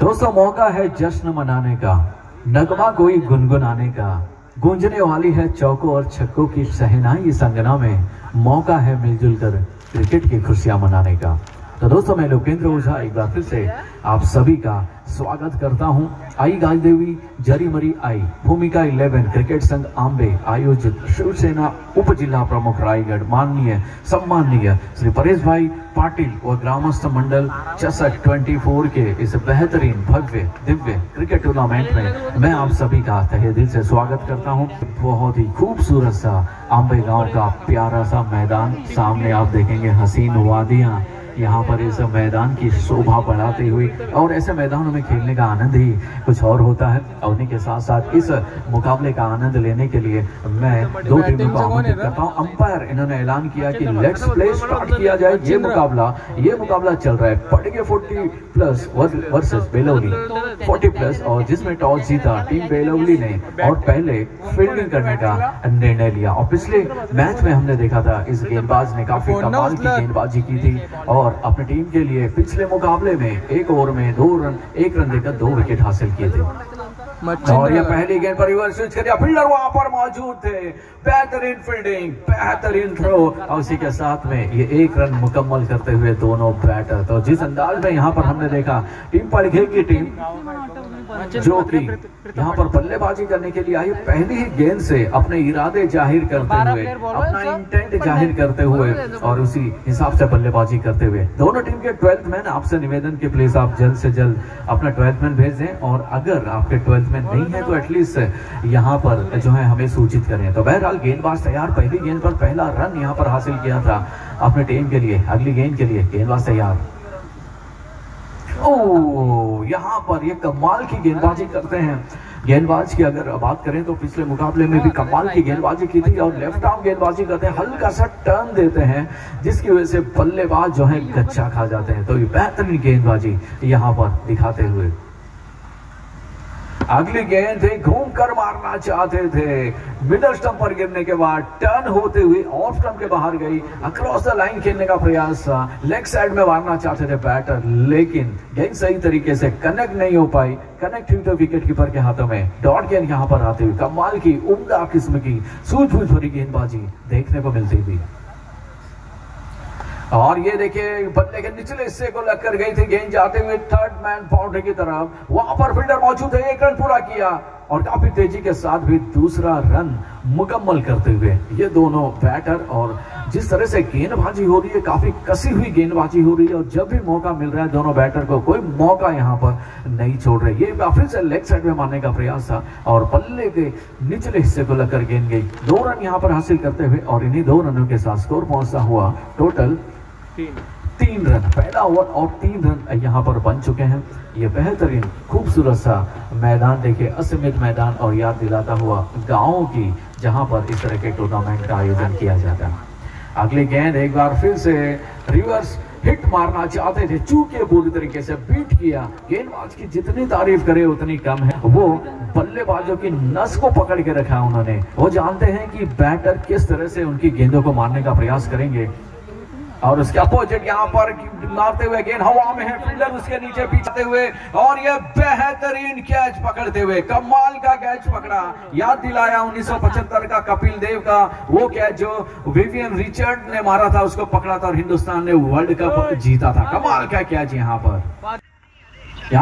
दोस्तों मौका है जश्न मनाने का, नगमा कोई गुनगुनाने का, गूंजने वाली है चौकों और छक्कों की शहनाई इस अंगना में, मौका है मिलजुल कर क्रिकेट की खुशियां मनाने का। तो दोस्तों मैं लोकेंद्र ओझा एक बार फिर से आप सभी का स्वागत करता हूं। आई गाय देवी जरीमरी आई भूमिका 11 क्रिकेट संघ आंबे आयोजित शिवसेना उप जिला प्रमुख रायगढ़ माननीय सम्माननीय श्री परेश भाई पाटिल व ग्रामस्थ मंडल चसक 24 के इस बेहतरीन भव्य दिव्य क्रिकेट टूर्नामेंट में मैं आप सभी का तहे दिल से स्वागत करता हूं। बहुत ही खूबसूरत सा आंबे गांव का प्यारा सा मैदान, सामने आप देखेंगे हसीन वादियां यहाँ पर इस मैदान की शोभा बढ़ाती हुई, और ऐसे मैदानों में खेलने का आनंद ही कुछ और होता है। और उन्हीं के साथ साथ इस मुकाबले का आनंद लेने के लिए मैं दो टीमों को आमंत्रित करता हूँ। अंपायर इन्होंने ऐलान किया कि लेट्स प्ले स्टार्ट किया जाए। ये मुकाबला चल रहा है पटगे 40+ वर्सेस बेलवली 40+, और जिसमें टॉस जीता टीम बेलवली ने और पहले फील्डिंग करने का निर्णय लिया। और पिछले मैच में हमने देखा था इस गेंदबाज ने काफी कमाल की गेंदबाजी की थी और अपनी टीम के लिए पिछले मुकाबले में एक ओवर में 1 रन देकर 2 विकेट हासिल किए थे। और ये पहली गेंद पर रिवर्स स्विच किया, फील्डर वहां पर मौजूद थे, बेहतरीन फील्डिंग, बेहतरीन थ्रो, और उसी के साथ में ये 1 रन मुकम्मल करते हुए दोनों बैटर। तो जिस अंदाज में यहाँ पर हमने देखा टीम पड़घे की टीम जो कि यहाँ पर बल्लेबाजी करने के लिए आई, पहली ही गेंद से अपने इरादे जाहिर करते हुए, अपना इंटेंट जाहिर करते हुए और उसी हिसाब से बल्लेबाजी करते हुए दोनों टीम के 12th मैन, आपसे निवेदन कि प्लीज आप जल्द से जल्द अपना 12th मैन भेज दें, और अगर आपके 12th मैन नहीं है तो एटलीस्ट यहाँ पर जो है हमें सूचित करें। तो बहरहाल गेंदबाज तैयार, पहली गेंद पर पहला रन यहाँ पर हासिल किया था अपने टीम के लिए। अगली गेंद के लिए गेंदबाज तैयार। यहाँ पर ये कमाल की गेंदबाजी करते हैं। गेंदबाज की अगर बात करें तो पिछले मुकाबले में भी कमाल की गेंदबाजी की थी, और लेफ्ट आर्म गेंदबाजी करते हैं, हल्का सा टर्न देते हैं जिसकी वजह से बल्लेबाज जो है गच्चा खा जाते हैं। तो ये बेहतरीन गेंदबाजी यहाँ पर दिखाते हुए अगली गेंद थे, घूम कर मारना चाहते थे, मिडल स्टंप पर गिरने के बाद टर्न होते हुए ऑफ स्टंप के बाहर गई, अक्रॉस द लाइन खेलने का प्रयास था, लेग साइड में मारना चाहते थे बैटर, लेकिन गेंद सही तरीके से कनेक्ट नहीं हो पाई। कनेक्ट हुई तो विकेट कीपर के हाथों में डॉट गेंद यहाँ पर आते हुए कमाल की उम्दा किस्म की सूझबूझ भरी गेंदबाजी देखने को मिलती थी। और ये देखिए बल्ले के निचले हिस्से को लग कर गई थी गेंद जाते हुए थर्ड मैन बाउंड्री की तरफ, वहां पर फील्डर मौजूद है, 1 रन पूरा किया और काफी तेजी के साथ भी दूसरा रन मुकम्मल करते हुए ये दोनों बैटर, और जिस तरह से गेंदबाजी हो रही है, काफी कसी हुई गेंदबाजी हो रही है, और जब भी मौका मिल रहा है दोनों बैटर को कोई मौका यहाँ पर नहीं छोड़ रहे। ये फिर से लेग साइड में मारने का प्रयास था और बल्ले के निचले हिस्से को लगकर गेंद गई। 2 रन यहाँ पर हासिल करते हुए, और इन्हीं 2 रनों के साथ स्कोर पहुंचता हुआ टोटल 3 रन। पहला ओवर और 3 रन यहाँ पर बन चुके हैं। ये बेहतरीन खूबसूरत सा मैदान देखिए, असीमित मैदान और याद दिलाता हुआ गाँव की, जहां पर इस तरह के टूर्नामेंट का आयोजन किया जाता है। अगली गेंद एक बार फिर से रिवर्स हिट मारना चाहते थे, चूके पूरी तरीके से बीट किया। गेंदबाज की जितनी तारीफ करे उतनी कम है। वो बल्लेबाजों की नस को पकड़ के रखा उन्होंने। वो जानते हैं कि बैटर किस तरह से उनकी गेंदों को मारने का प्रयास करेंगे, और उसके अपोजिट यहाँ पर मारते हुए गेंद हवा में है, फील्डर उसके नीचे पीछे हुए, और ये बेहतरीन कैच पकड़ते हुए कमाल का कैच पकड़ा। याद दिलाया 1975 का कपिल देव का वो कैच जो विवियन रिचर्ड ने मारा था, उसको पकड़ा था और हिंदुस्तान ने वर्ल्ड कप जीता था। कमाल का कैच यहाँ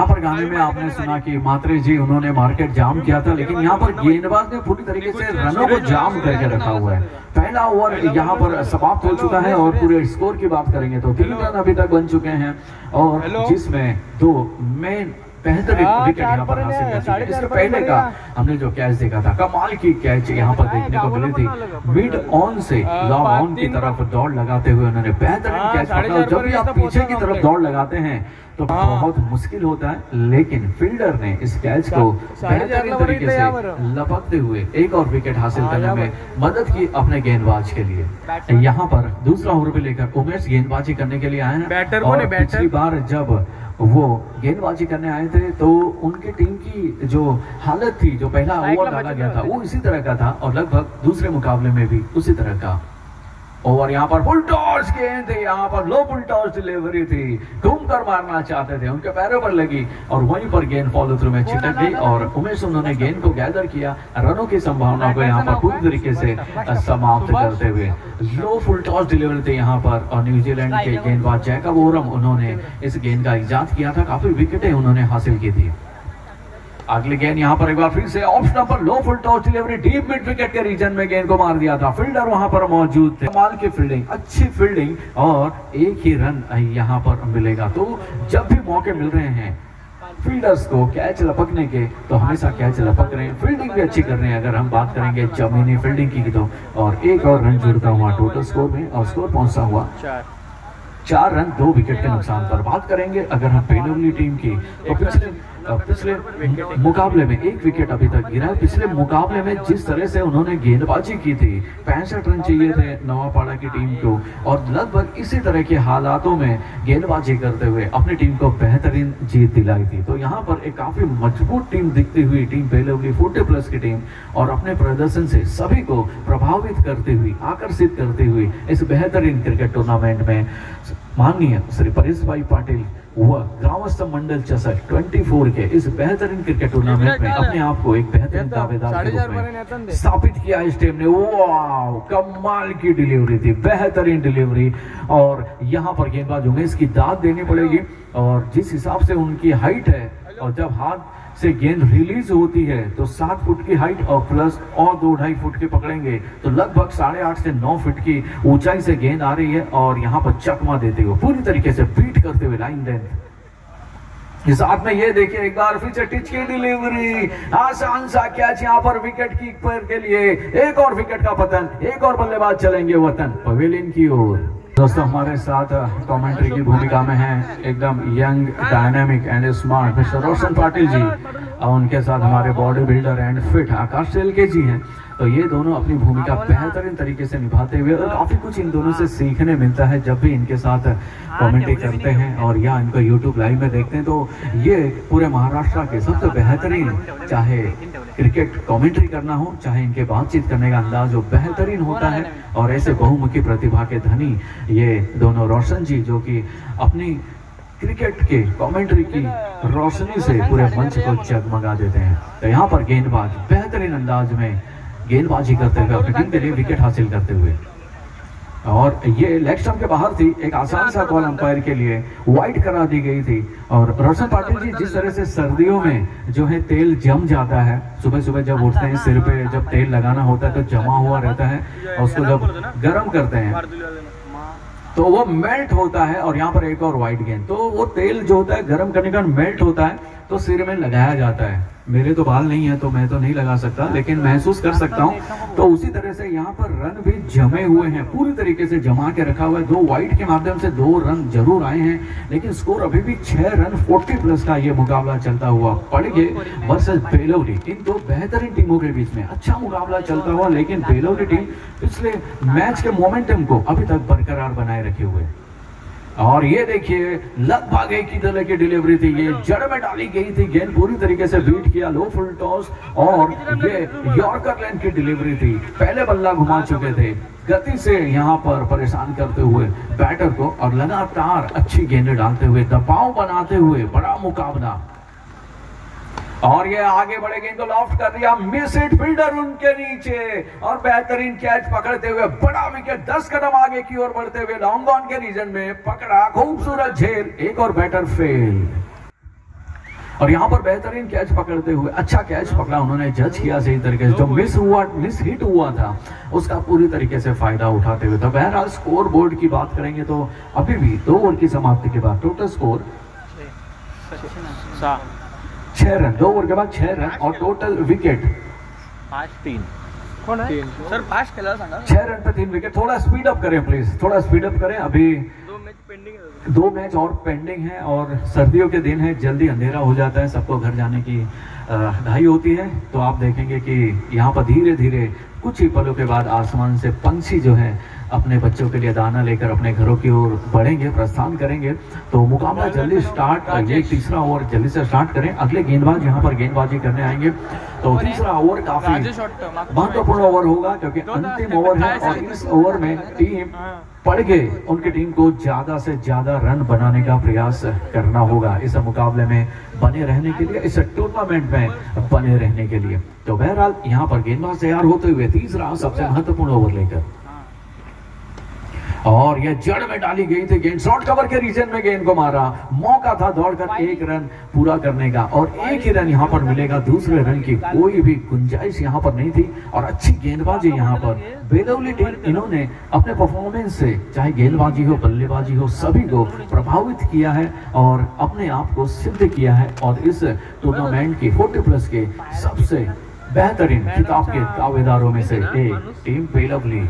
पर गाने में आपने सुना कि मात्रे जी उन्होंने मार्केट जाम किया था, लेकिन यहाँ पर गेंदबाज ने पूरी तरीके से रनों को जाम करके रखा हुआ है। पहला ओवर यहाँ पर समाप्त हो चुका है, और पूरे स्कोर की बात करेंगे तो 3 रन अभी तक बन चुके हैं, और जिसमें 2 मेन बेहतरीन विकेट यहाँ पर हासिल कर चुके हैं। इसके पहले का हमने जो कैच देखा था, कमाल की कैच यहाँ पर देखने को मिली थी, मिड ऑन से लॉन्ग ऑन की तरफ दौड़ लगाते हुए उन्होंने बेहतरीन कैच पकड़ा। जब भी आप पीछे की तरफ दौड़ लगाते हैं तो बहुत मुश्किल होता है, लेकिन फील्डर ने इस कैच को बेहतरीन तरीके से लपकते हुए 1 और विकेट हासिल करने में मदद की अपने गेंदबाज के लिए। यहाँ पर दूसरा ओवर भी लेकर उमेश गेंदबाजी करने के लिए आए हैं, और पिछली बार जब वो गेंदबाजी करने आए थे तो उनकी टीम की जो हालत थी, जो पहला ओवर डाला गया था वो इसी तरह का था, और लगभग दूसरे मुकाबले में भी उसी तरह का और यहाँ पर फुल टॉस गेंद थी, यहाँ पर लो फुल टॉस डिलीवरी थी, घूम कर मारना चाहते थे, उनके पैरों पर लगी और वहीं पर गेंद फॉलो थ्रू में छिटक गई और उमेश उन्होंने गेंद को गैदर किया, रनों की संभावना को यहाँ पर पूरी तरीके से समाप्त करते हुए। लो फुल टॉस डिलीवरी थी यहाँ पर और न्यूजीलैंड के गेंदबाज जैकब वोरम उन्होंने इस गेंद का इजाद किया था, काफी विकेटें उन्होंने हासिल की थी। अगली गेंद यहाँ पर एक बार फिर से ऑप्शन पर low full toss delivery deep mid wicket के रीजन में गेंद को मार दिया था, फील्डर वहां पर मौजूद थे, कमाल की फील्डिंग, अच्छी फील्डिंग और एक ही रन यहाँ पर मिलेगा। तो जब भी मौके मिल रहे हैं फील्डर्स को कैच लपकने के तो हमेशा कैच लपक रहे हैं, फील्डिंग भी अच्छी कर रहे हैं। अगर हम बात करेंगे जमीनी फील्डिंग की तो और एक और रन जुड़ता हुआ टोटल स्कोर में और स्कोर पहुंचता हुआ 4 रन 2 विकेट के नुकसान पर। बात करेंगे अगर हम पेलोवली टीम की तो पिछले मुकाबले में 1 विकेट अभी तक गिरा है। पिछले मुकाबले में जिस तरह से उन्होंने गेंदबाजी की थी, 65 रन चाहिए थे नवापाड़ा की टीम को और लगभग इसी तरह के हालातों में गेंदबाजी करते हुए अपनी टीम को बेहतरीन जीत दिलाई थी। तो यहाँ पर एक काफी मजबूत टीम दिखती हुई टीम पेलोवली 40+ की टीम और अपने प्रदर्शन से सभी को प्रभावित करती हुई, आकर्षित करती हुई इस बेहतरीन क्रिकेट टूर्नामेंट में माननीय श्री परेश भाई पाटिल वह ग्रामस्थ मंडल चषक 24 के इस बेहतरीन क्रिकेट टूर्नामेंट में अपने आप को एक बेहतरीन दावेदार के रूप में स्थापित किया इस टीम ने। वाह, कमाल की डिलीवरी थी, बेहतरीन डिलीवरी और यहाँ पर गेंदबाज उमेश की दाद देनी पड़ेगी और जिस हिसाब से उनकी हाइट है और जब हाथ से गेंद रिलीज होती है तो 7 फुट की हाइट और प्लस और 2-2.5 फुट के पकड़ेंगे तो लगभग 8.5 से 9 फुट की ऊंचाई से गेंद आ रही है और यहाँ पर चकमा देते हुए पूरी तरीके से बीट करते हुए लाइन लेंथ। इस साथ में ये देखिए एक बार फिर से टिच की डिलीवरी, आसान सा कैच यहाँ पर विकेट कीपर के लिए, एक और विकेट का पतन, एक और बल्लेबाज चलेंगे वतन पवेलियन की ओर। दोस्तों हमारे साथ कमेंट्री की भूमिका में हैं एकदम young, dynamic and smart mister Roshan Patil ji और उनके साथ हमारे body builder and fit Akash Shelke ji हैं। तो ये दोनों अपनी भूमिका बेहतरीन तरीके से निभाते हुए और काफी कुछ इन दोनों से सीखने मिलता है जब भी इनके साथ कमेंट्री करते हैं और या इनको यूट्यूब लाइव में देखते हैं। तो ये पूरे महाराष्ट्र के सबसे बेहतरीन, चाहे क्रिकेट कमेंट्री करना हो चाहे इनके बातचीत करने का अंदाज जो बेहतरीन होता है और ऐसे बहुमुखी प्रतिभा के धनी ये दोनों रोशन जी जो कि अपनी क्रिकेट के कमेंट्री की रोशनी से पूरे मंच को जगमगा देते हैं। तो यहाँ पर गेंदबाज बेहतरीन अंदाज में गेंदबाजी करते हुए अपनी टीम के लिए विकेट हासिल करते हुए और ये लेग स्टंप के बाहर थी, एक आसान सा कॉल अंपायर के लिए वाइड करा दी गई थी। और रोशन पाटिल जी जिस तरह से सर्दियों में जो है तेल जम जाता है, सुबह सुबह जब उठते हैं सिर पे जब तेल लगाना होता है तो जमा हुआ रहता है और उसको जब गर्म करते हैं तो वो मेल्ट होता है और यहाँ पर एक और वाइड गेंद, तो वो तेल जो होता है गर्म करने का मेल्ट होता है तो सिर में लगाया जाता है। मेरे तो बाल नहीं है तो मैं तो नहीं लगा सकता लेकिन महसूस कर सकता हूँ। तो उसी तरह से यहाँ पर रन भी जमे हुए हैं, पूरी तरीके से जमा के रखा हुआ है। 2 वाइड के माध्यम से 2 रन जरूर आए हैं लेकिन स्कोर अभी भी 6 रन 40+ का ये मुकाबला चलता हुआ पड़गे वर्सेस पेलोवली। इन 2 बेहतरीन टीमों के बीच में अच्छा मुकाबला चलता हुआ लेकिन पेलोवली टीम पिछले मैच के मोमेंटम को अभी तक बरकरार बनाए रखे हुए। और ये देखिए लगभग एक ही तरह की डिलीवरी थी, ये जड़ में डाली गई थी, गेंद पूरी तरीके से बीट किया, लो फुल टॉस और ये यॉर्कर लेंथ की डिलीवरी थी। पहले बल्ला घुमा चुके थे, गति से यहाँ पर परेशान करते हुए बैटर को और लगातार अच्छी गेंदें डालते हुए दबाव बनाते हुए बड़ा मुकाबला। और ये आगे बढ़े गेंद को लॉफ्ट कर दिया, मिस हिट, फील्डर उनके नीचे और बेहतरीन कैच पकड़ते हुए बड़ा विकेट 10 कदम आगे की ओर बढ़ते हुए लॉन्ग ऑन के रीजन में पकड़ा, खूबसूरत झेल, एक और बैटर फेल। और यहाँ पर बेहतरीन कैच पकड़ते हुए अच्छा कैच पकड़ा उन्होंने, जज किया सही तरीके से, जो मिस हिट हुआ था उसका पूरी तरीके से फायदा उठाते हुए। तो बहरहाल स्कोर बोर्ड की बात करेंगे तो अभी भी 2 ओवर की समाप्ति के बाद टोटल स्कोर 6 रन, 2 ओवर के बाद 6 रन और टोटल विकेट 5-3 कौन है सर? 5 खेला सांगा 6 रन पे 3 विकेट। थोड़ा स्पीड अप करें प्लीज, थोड़ा स्पीड अप करें, अभी 2 मैच और पेंडिंग है और सर्दियों के दिन है, जल्दी अंधेरा हो जाता है, सबको घर जाने की घाई होती है। तो आप देखेंगे कि यहाँ पर धीरे धीरे कुछ ही पलों के बाद आसमान से पंछी जो है अपने बच्चों के लिए दाना लेकर अपने घरों की ओर बढ़ेंगे, प्रस्थान करेंगे। तो मुकाबला जल्दी स्टार्ट, ये तीसरा ओवर जल्दी से स्टार्ट करें। अगले गेंदबाज यहाँ पर गेंदबाजी करने आएंगे। तो तीसरा ओवर काफी महत्वपूर्ण ओवर होगा क्योंकि अंतिम ओवर है और इस ओवर में टीम पढ़ के उनकी टीम को ज्यादा से ज्यादा रन बनाने का प्रयास करना होगा इस मुकाबले में बने रहने के लिए, इस टूर्नामेंट में बने रहने के लिए। तो बहरहाल यहाँ पर गेंदबाज तैयार होते हुए तीसरा सबसे महत्वपूर्ण ओवर लेकर, और यह जड़ में डाली गई थी गेंद, शॉर्ट कवर के रीजन में गेंद को मारा। मौका था दौड़कर एक रन पूरा करने का और एक ही रन यहाँ पर मिलेगा, दूसरे रन की कोई भी गुंजाइश यहाँ पर नहीं थी। और अच्छी गेंदबाजी यहाँ पर बेलवली टीम, इन्होंने अपने परफॉर्मेंस से चाहे गेंदबाजी हो बल्लेबाजी हो सभी को प्रभावित किया है और अपने आप को सिद्ध किया है और इस टूर्नामेंट की 40+ के सबसे बेहतरीन खिताब के दावेदारों में से एक टीम बेलवली।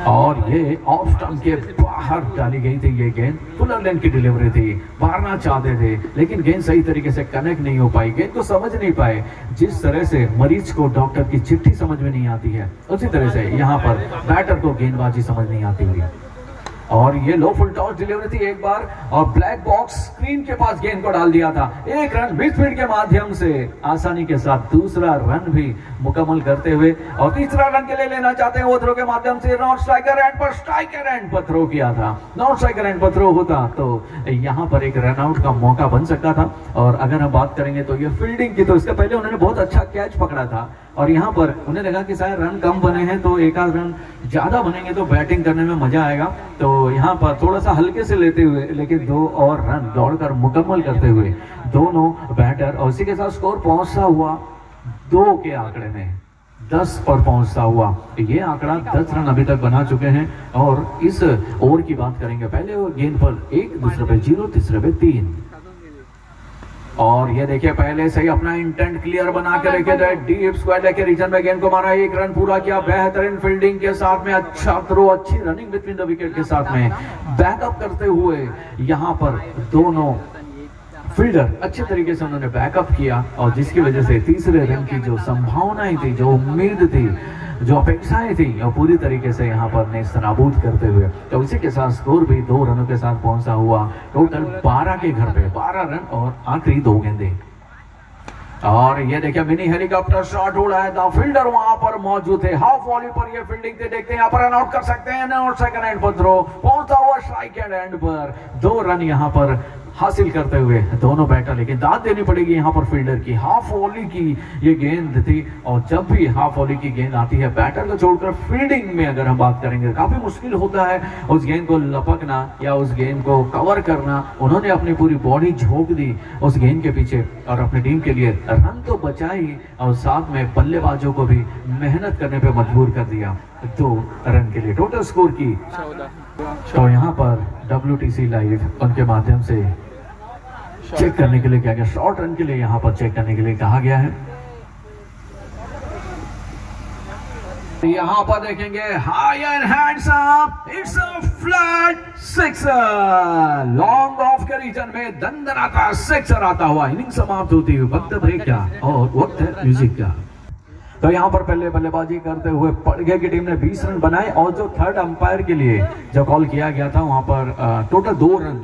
और ये ऑफ स्टंप के बाहर डाली गई थी ये गेंद, फुलर लेंथ की डिलीवरी थी, मारना चाहते थे लेकिन गेंद सही तरीके से कनेक्ट नहीं हो पाई, गेंद को समझ नहीं पाए। जिस तरह से मरीज को डॉक्टर की चिट्ठी समझ में नहीं आती है उसी तरह से यहाँ पर बैटर को गेंदबाजी समझ नहीं आती हुई। और ये लो फुल टॉस डिलीवरी थी एक बार और ब्लैक बॉक्स स्क्रीन के पास गेंद को डाल दिया था। एक रन मिडफील्ड के माध्यम से आसानी के साथ दूसरा रन भी मुकम्मल करते हुए और तीसरा रन के लिए लेना चाहते हैं वो थ्रो के माध्यम से। नॉट स्ट्राइकर एंड पर स्ट्राइकर एंड पर थ्रो किया था, नॉट स्ट्राइकर एंड पर थ्रो होता तो यहाँ पर एक रन आउट का मौका बन सकता था। और अगर हम बात करेंगे तो ये फील्डिंग की, तो इसके पहले उन्होंने बहुत अच्छा कैच पकड़ा था और यहाँ पर उन्हें लगा कि शायद रन कम बने हैं तो एक आध रन ज्यादा बनेंगे तो बैटिंग करने में मजा आएगा। तो यहाँ पर थोड़ा सा हल्के से लेते हुए लेकिन 2 और रन दौड़कर मुकम्मल करते हुए दोनों बैटर, और इसी के साथ स्कोर पहुंचता हुआ 2 के आंकड़े में 10 पर पहुंचता हुआ। ये आंकड़ा 10 रन अभी तक बना चुके हैं। और इस ओवर की बात करेंगे, पहले गेंद पर 1, दूसरे पे 0, तीसरे पे 3। और ये देखिए पहले से ही अपना इंटेंट क्लियर बना के रखे थे, डीप स्क्वायर लेके रीजन में गेंद को मारा, 1 रन पूरा किया बेहतरीन फील्डिंग के साथ में, अच्छा थ्रो, अच्छी रनिंग बिटवीन द विकेट के साथ में, बैकअप करते हुए यहाँ पर दोनों फील्डर अच्छे तरीके से उन्होंने बैकअप किया और जिसकी वजह से तीसरे रन की जो संभावनाएं थी, जो उम्मीद थी, जो अपेक्षाएं थी, और पूरी तरीके से यहाँ पर नेस्तनाबूद करते हुए। तो उसी के साथ स्कोर भी 2 रनों के साथ पहुंचा हुआ, टोटल 12 के घर पे 12 रन और आखिरी 2 गेंदें। और ये देखिए मिनी हेलीकॉप्टर शॉट उड़ा है, द फील्डर वहां पर मौजूद थे, हाफ वॉली पर ये फील्डिंग थे, देखते हैं यहाँ पर रन आउट कर सकते हैं। नॉट सेकंड एंड पर थ्रो पहुंचता हुआ स्ट्राइक एंड पर 2 रन यहाँ पर हासिल करते हुए दोनों बैटर, लेकिन दाद देनी पड़ेगी यहाँ पर फील्डर की। हाफ वॉली की ये गेंद थी और जब भी हाफ वॉली की गेंद आती है बैटर को छोड़कर फील्डिंग में अगर हम बात करेंगे काफी मुश्किल होता है उस गेंद को लपकना या उस गेंद को कवर करना। उन्होंने अपनी पूरी बॉडी झोंक दी उस गेंद के पीछे और अपनी टीम के लिए रन तो बचाई और साथ में बल्लेबाजों को भी मेहनत करने पे मजबूर कर दिया 2 रन के लिए। टोटल स्कोर की तो यहाँ पर WTC लाइव उनके माध्यम से चेक करने के लिए क्या गया, शॉर्ट रन के लिए यहाँ पर चेक करने के लिए कहा गया है। यहाँ पर देखेंगे high and hands up, it's a flat 6, long off के रीजन में दंदनाता 6 आता हुआ, इनिंग समाप्त होती हुई। वक्त ब्रेक का और वक्त है म्यूजिक का। तो यहाँ पर पहले बल्लेबाजी करते हुए पड़गे की टीम ने 20 रन बनाए और जो थर्ड अंपायर के लिए जो कॉल किया गया था वहां पर टोटल 2 रन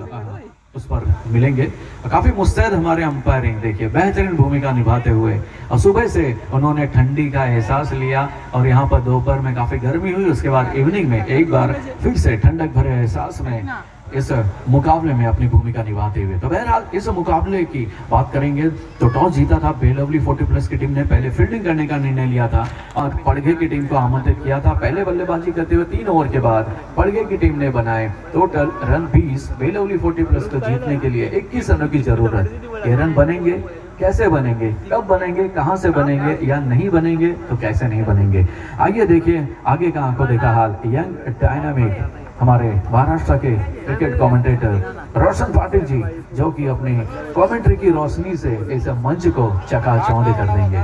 उस पर मिलेंगे। काफी मुस्तैद हमारे अंपायरिंग, देखिए बेहतरीन भूमिका निभाते हुए और सुबह से उन्होंने ठंडी का एहसास लिया और यहाँ पर दोपहर में काफी गर्मी हुई, उसके बाद इवनिंग में एक बार फिर से ठंडक भरे एहसास में इस मुकाबले में अपनी भूमिका निभाते हुए। तो बहरहाल इस मुकाबले की बात करेंगे तो टॉस जीता था बेलवली 40+ की टीम ने, पहले फील्डिंग करने का निर्णय लिया था और पड़गे की टीम को आमंत्रित किया था। पहले बल्लेबाजी करते हुए 3 ओवर के बाद पड़गे की टीम ने बनाए टोटल रन 20। बेलवली 40+ को जीतने के लिए 21 रनों की जरूरत। ये रन बनेंगे, कैसे बनेंगे, कब बनेंगे, कहां से बनेंगे या नहीं बनेंगे तो कैसे नहीं बनेंगे। आइए देखिए आगे का आंखों देखा हाल यंग डायनामिक हमारे महाराष्ट्र के क्रिकेट कमेंटेटर रोशन पाटिल जी, जो कि अपनी कमेंट्री की रोशनी से इस मंच को चकाचौंध कर देंगे।